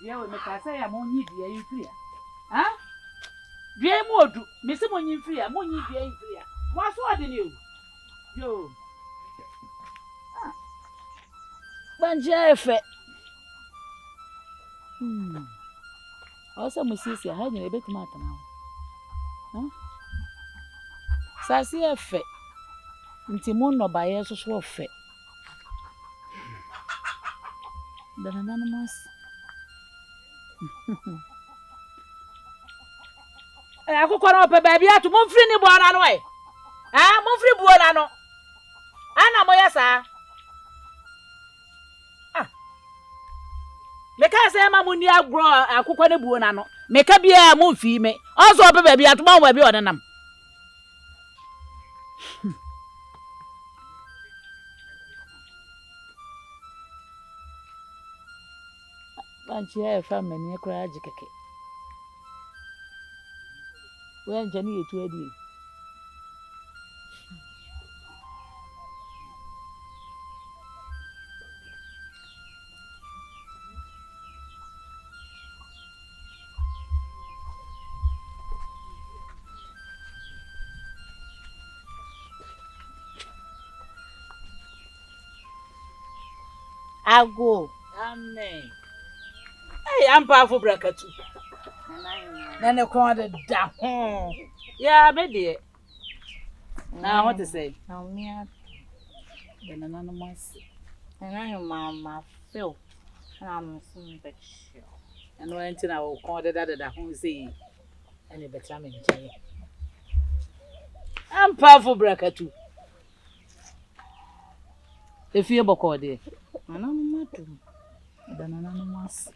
Yeah, we make us say I'm only the free. Huh? Dear Modu, Miss Money free, I'm only the free. What's what in you? Yo. Banjefe. Also, Mrs. I had a bit matter now. Huh? Sassy a fe. Intimono by a social fe. The anonymous. I could call up a baby to move free born away. Ah, move free born. Anna Moyasa. Ah, make us say, Mamunia grow a cook on a buonano. Make a be a move me. Also, a baby at one will be on them. Bunch here, family, cry, Jackie. When Jenny to a deal. I'll go. Amen. Hey, I'm powerful bracket too. Then the corner down. Yeah, baby. Now, what to say? Now, me, Then anonymous. and I am Mamma Phil. I'm soon bet sure. And when I will call the other that won't see any better. I'm powerful bracket too. If you're Bocody, and I'm not to. then anonymous.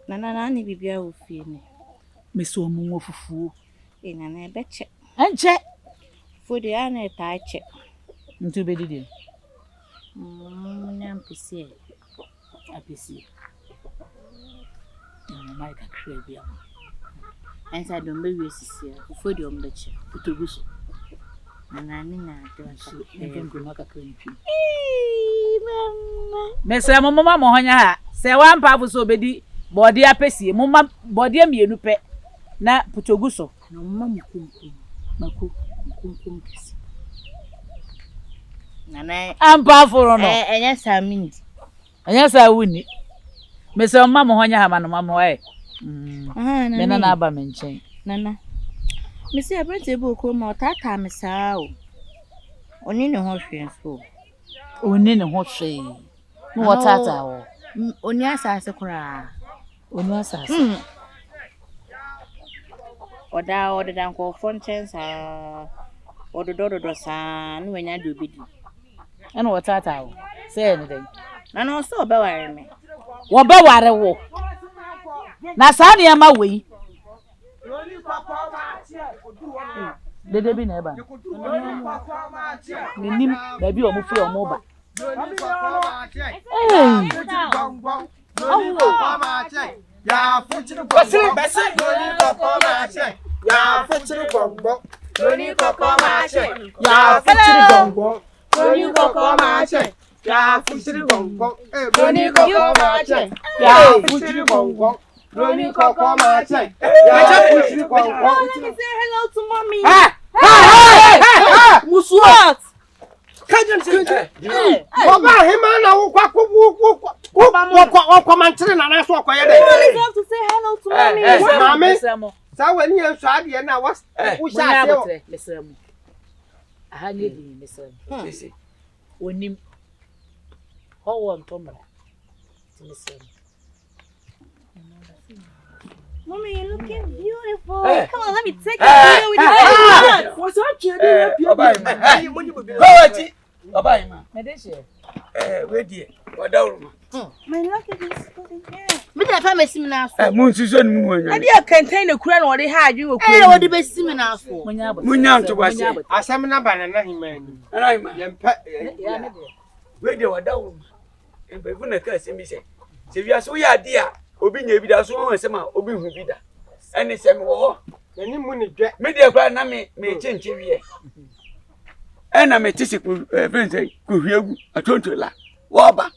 Nana, any baby, I will feel me. Miss Woman of Fool. In an betcha. And check For the anna tie check. into Beddy. PC. I PC. Mike and Crabby. And I don't maybe here before the betcha. To go so. And I mean, I don't see. Even go knock a cream. Mamma. Miss Mamma Mohana, say one powerful so bedi, body a pessy, Mumma, body a me nupe, na putoguso. No, Mamma Maku. Nana, I'm powerful or no? And yes, I mean, And yes, I wouldn't. Miss Mamma Mohana Hamana Mamma way. Nana Abamenche. Nana. Miss Abrante book or Tata Miss How. Only no horse so. Only a hot shade. No, what tata. Only as I cry. Only as Or thou or the uncle Fontaines or the daughter son when I do bid. and what tata. Say anything. And also bear me. What about a walk? Nasani am away. Did they be never? Nim, baby, or Muffy or Moba. Roni Coco Marche. Let me say hello to mommy. What? Oba himana wo mantre na na so akoye dey. You have to say hello to mommy. Mama, sa wani en so ade na wo sha se o. Mesremu. Aha nye di mesremu. Sisi. Onim. Ho wo ntomra. Mesremu. Mommy, you're looking beautiful. Come on, let me take a video with you. What's up, Jenny? Oba Oba ima. Medeshe. We die. Oda uruma. My lucky is good here. Me dey fa me seminar so. Munsu so nu mu ade a container kura na odi ha adwe okura. Eh, odi be seminar so. Munya nto kwase. Asem na banana himani. Ana hima. Yempa. We dey wada wo. Embefu na ka asem bi se. Se wi aso ya ade a obi nya bi da so ho asem a obi hu bi da. Ene se me wo ho. Nani mu ni dwe. Me dey kwa na me chenche wie. Ena me tisi ku friends ku hwiegu atontola. Wo ba.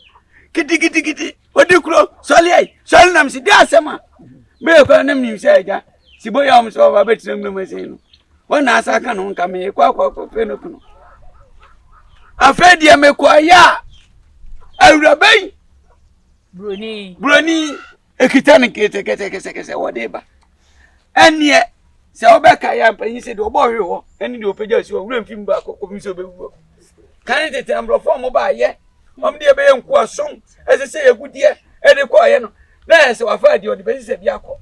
Kiti. Odi kuro soli ai. Soli nam si dia asema. Me kwa nam ni se aja. Sibo ya om so ba betre ngum mase no. Wona asa ka no nka me kwa fe no kuno. Afedi me kwa ya. Awurabai. Broni ekitani kete wode ba. Enie se obeka ya mpanyi se de obohwe ho. Eni de opeja si owura mfim ba ko mi so bewu. Kan tete ambrofo mo ba ye. Om de be nku asom. Ese se yegudie e de ko ye no. Na ese wafa de odi be se bia ko.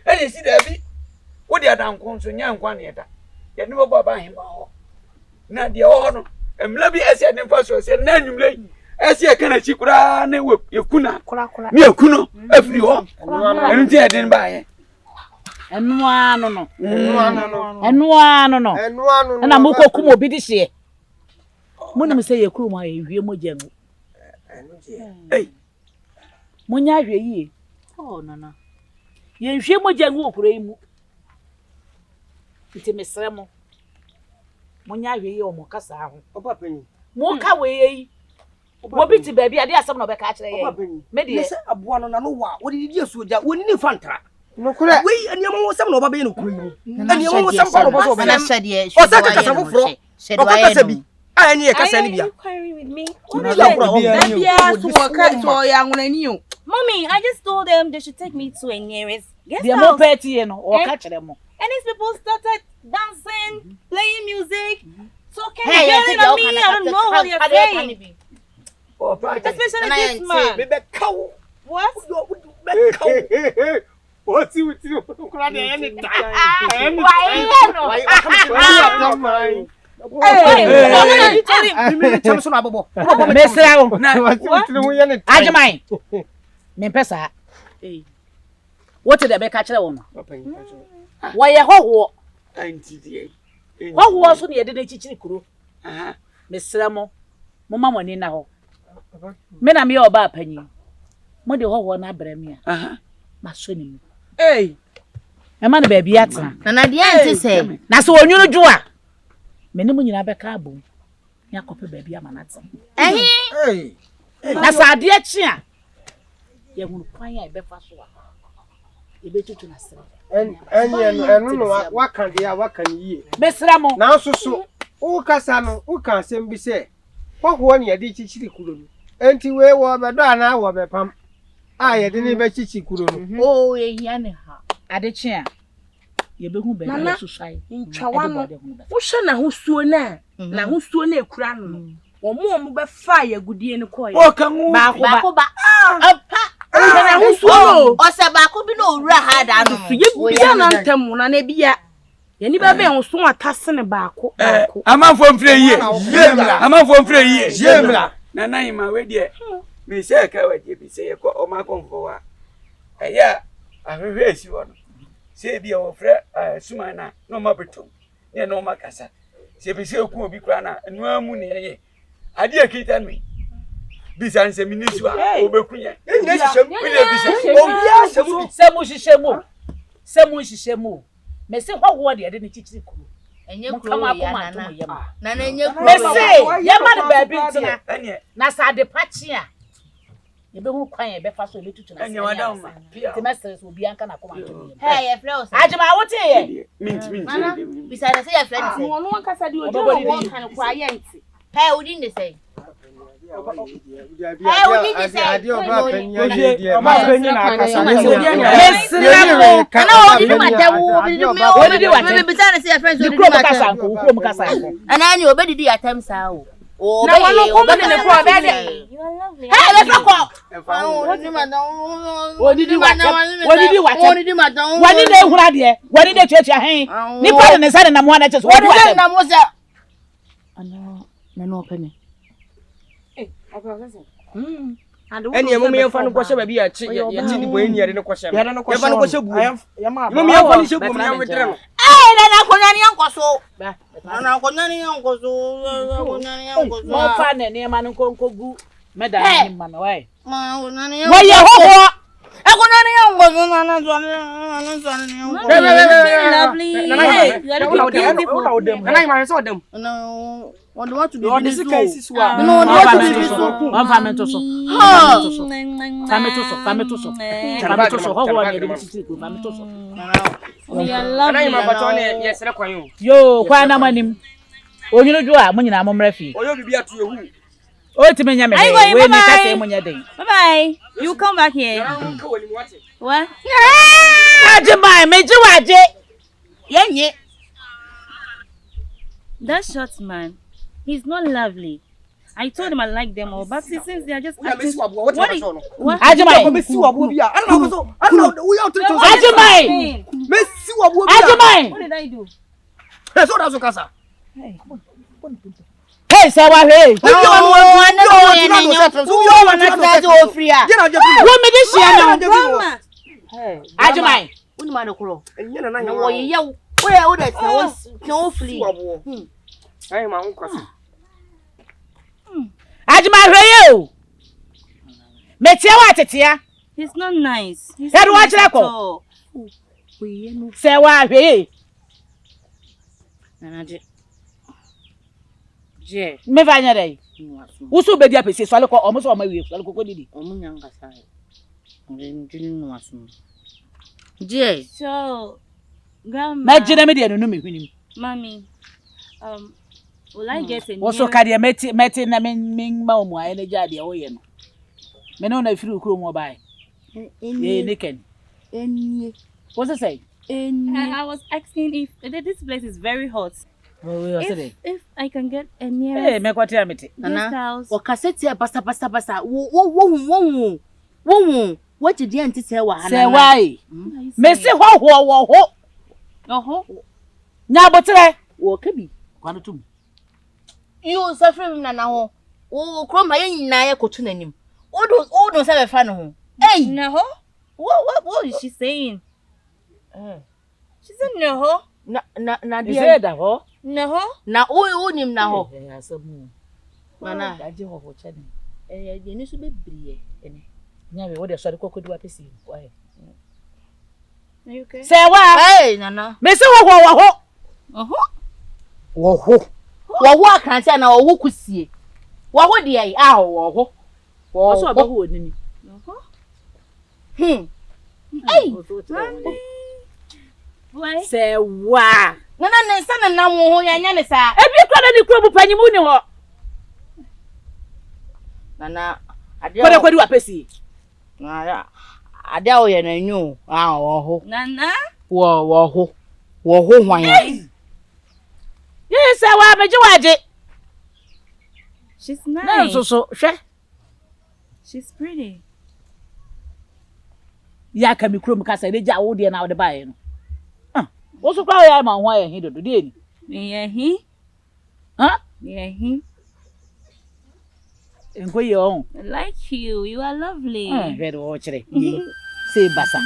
Eni si da bi. Wo de adanko nso nya nkwa ne da. Ye ne bo ba hima ho. Na de ho no. Emla bi ese de mfa so se na nwumle. Ese e kana chi kura na yekuna. Ni yekuno afiri ho. Enu ti e den ba ye. Enu ano no. Na mo ko kum obi di hye. Mo nim se yekuru ma ehwie mogya ngo. Ei. Mo nya hwe yi. Oh nana. Ye hwie mogya ngo okura yi mu. Nti mesre mo. Mo nya hwe yi o mo kasa ho. Opa panyi. Mo ka we yi. Mo bi ti ba bi ade asem na be ka kire ye. Me de. Se aboa no na no wa. Wodi di asoja. Woni ni fantara. Nokura. We aniamo wo sam na oba be no kuro yi. Aniamo wo sam pa no bo so be na. O sa ka kasa foforo. O ka kasa bi. Ah, ni e kasa ni bia. Mommy, I just told them they should take me to a nearest guest house. And these people started dancing, playing music, talking, yelling at me. I don't know what they're saying. Especially this man. What? What's it with you? Hey, Ajimai. Me pesa. What did they catch on? Why a ho Auntie. What was on the other chichikuru? Miss Ramo, Mamma Nina ho. Men am your bar penny. Mother ho one abremia. My son. Hey, a man baby at and at the end to say, that's all you do. Many mun you be cabo. Ya copy baby amanat. Hey, that's our dear chia. You will find a befasua. You better to us. And what can ye? Miss Ramo, now so. O Casano, who can send be say, what one ye did chichi kuru? Anti we were Madonna or the pump. I didn't be chichi kuru. Oh, a yanha. At the chair. You be who be society. Ushana who so na. Na who so na kura no. Wo mo mo be fire gudie ne koy. O kan mu ba. Na who so. O se ba ko bi no owura ha da no. Ye bia na ntam na bia. Ye ni ba be ho so atase ne ba ko. Amanfo mfre yie. Amanfo mfre yie. Jemla. Na nan ma we de. Me se ka wa je bi se ye ko o ma konfo wa. Eya ahwehwe esi wo no. Se bia wo frɛ suma na no ma betom ne no ma kasa se bi se ku obi kra na anu amu ne ye ade akita no bisa nse minisu a obekunya ne hiham we de bisa obia semu hihemu me se hwo de ne chichiri kuru enye kuru ya na enye kuru me se ye ma de ba bi ntina na sa de pachi a ye be hu kwan ye be fa so be tutu na se ya semester so bi anka na koma to hey ye friend Ajima wote ye mint bisa na se ya friend say no one kasa di ojo wo kan kwa ye nti hey odi ne say Hey, we need to say. Any moment fan of Kosha be a chick, the boy near the Kosha. Yavan Kosha, Mamma, funny show, Mamma, with them. More fun than near Manunko, Madame, man away. Why you lovely. What do you want to do? This is what no, one family to so. Yo, why na manim? Oh, you do a money na momrefi. Oh, you be at you. Oh, to me, bye. You come back here. What? That short man, he's not lovely. I told him I like them all, but since they are just acting. What? What did I do? Hey, say what? Hey, he's not nice. He's not nice at all. Say what? Hey, Je, me vanya dai. Usu be dia pese so aleko omo so o ma wie so aleko ko didi. Omo nyanga sai. Ndini no aso. Je, so grandma. Ma jina me dia no me hwinim. Mommy, will I get a new? Also carry meti na men ma omo aye na jade wo ye no. Me no na firi ukuro mo bai. Ye neken. Enie. What's it say? I was asking if this place is very hot. If I can get a near. Hey, me kwati amete. Nana. O kaseti e pasta. Wo. What did you anti say wa hana? Say why? Me se ho. Oho. Nya botre. Wo kabi. Kwano tum. You suffer nana ho. O kroma ye nyina ye kotu nanim. O do say be fa no ho. Hey. No. What is she saying? She said no. Na Is it that ho? No. Na o nim na ho. Asamu. Mana Aje ho chani. Ye ni so bebriye ene. Nya we wo de sori kokodu apesi. Why? Are you okay? Say what? Hey nana. Me se ho. Oho. Wo akrantia na wo kusie. Wo de ai a wo. Wo so abahu onini. Oho. Hey. Why? Say what? Nana nsa na wo ho ya nya ne sa. Ebi kwa na ni kuro bu panyimu ni ho. Nana ade Kodu apesi. Nana ade o ye na nyu a wo. Nana. Wo hwan ya. Yes, say what meji waje. She's nice. Na so hwe. She's pretty. Ya ka mi kuro mu kasa de ja wo de na wo de bae no. What's the cry? I'm on why he do did. Yeah, he. Huh? Yeah, he. And go your own. I like you. You are lovely. Very watch it. Say basa.